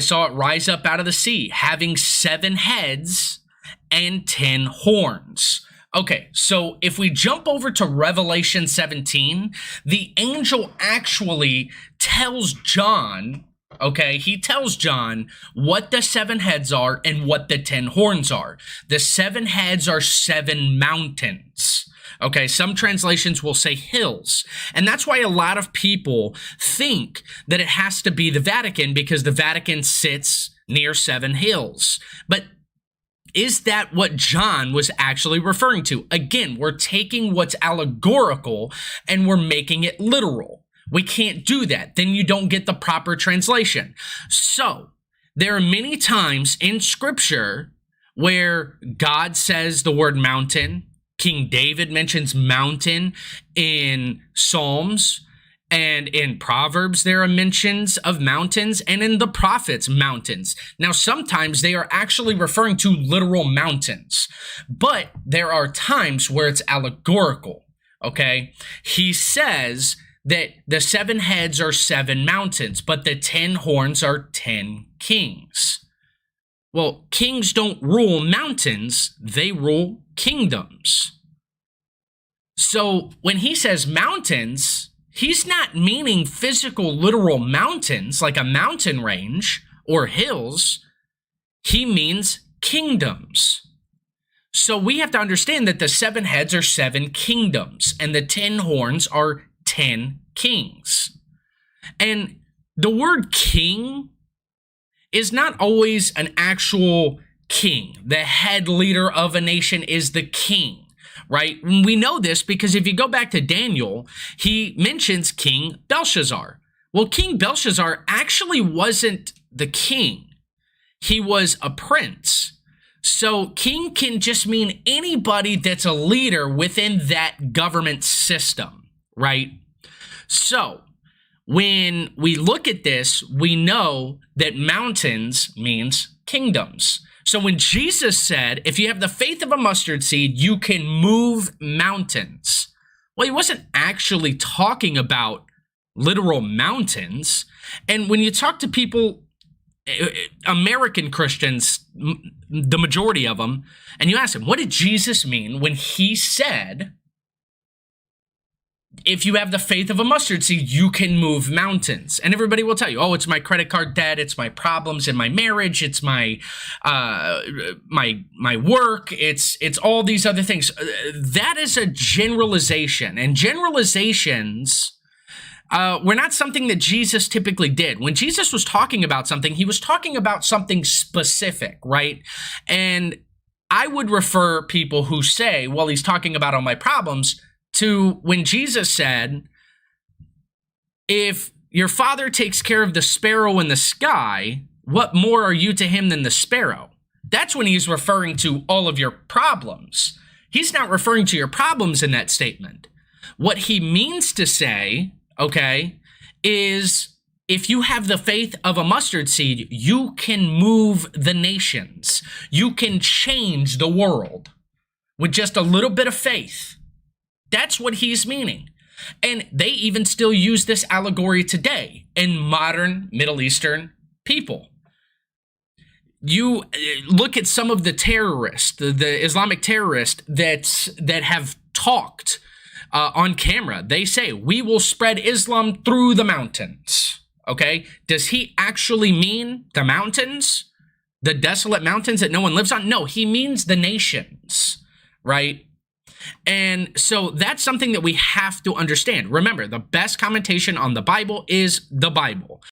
saw it rise up out of the sea, having 7 heads and 10 horns. Okay, so if we jump over to Revelation 17, the angel actually tells John, okay, he tells John what the 7 heads are and what the 10 horns are. The 7 heads are 7 mountains. Okay, some translations will say hills. And that's why a lot of people think that it has to be the Vatican, because the Vatican sits near 7 hills. But is that what John was actually referring to? Again, we're taking what's allegorical and we're making it literal. We can't do that. Then you don't get the proper translation. So there are many times in Scripture where God says the word mountain. King David mentions mountain in Psalms, and in Proverbs there are mentions of mountains, and in the prophets, mountains. Now, sometimes they are actually referring to literal mountains, but there are times where it's allegorical, okay? He says that the 7 heads are 7 mountains, but the 10 horns are 10 kings. Well, kings don't rule mountains, they rule kingdoms. So when he says mountains, he's not meaning physical, literal mountains like a mountain range or hills. He means kingdoms. So we have to understand that the 7 heads are 7 kingdoms and the 10 horns are 10 kings. And the word king is not always an actual king. The head leader of a nation is the king, right? We know this because if you go back to Daniel, he mentions King Belshazzar. Well, King Belshazzar actually wasn't the king. He was a prince. So king can just mean anybody that's a leader within that government system, right? So when we look at this, we know that mountains means kingdoms. So when Jesus said, if you have the faith of a mustard seed, you can move mountains. Well, he wasn't actually talking about literal mountains. And when you talk to people, American Christians, the majority of them, and you ask them, what did Jesus mean when he said, if you have the faith of a mustard seed, you can move mountains? And everybody will tell you, oh, it's my credit card debt, it's my problems in my marriage, it's my work, it's all these other things. That is a generalization, and generalizations were not something that Jesus typically did. When Jesus was talking about something, he was talking about something specific, right? And I would refer people who say, well, he's talking about all my problems, to when Jesus said, if your father takes care of the sparrow in the sky, what more are you to him than the sparrow? That's when he's referring to all of your problems. He's not referring to your problems in that statement. What he means to say, okay, is if you have the faith of a mustard seed, you can move the nations. You can change the world with just a little bit of faith. That's what he's meaning. And they even still use this allegory today in modern Middle Eastern people. You look at some of the terrorists, the Islamic terrorists that have talked on camera. They say, we will spread Islam through the mountains. Okay? Does he actually mean the mountains? The desolate mountains that no one lives on? No, he means the nations, right? And so that's something that we have to understand. Remember, the best commentation on the Bible is the Bible.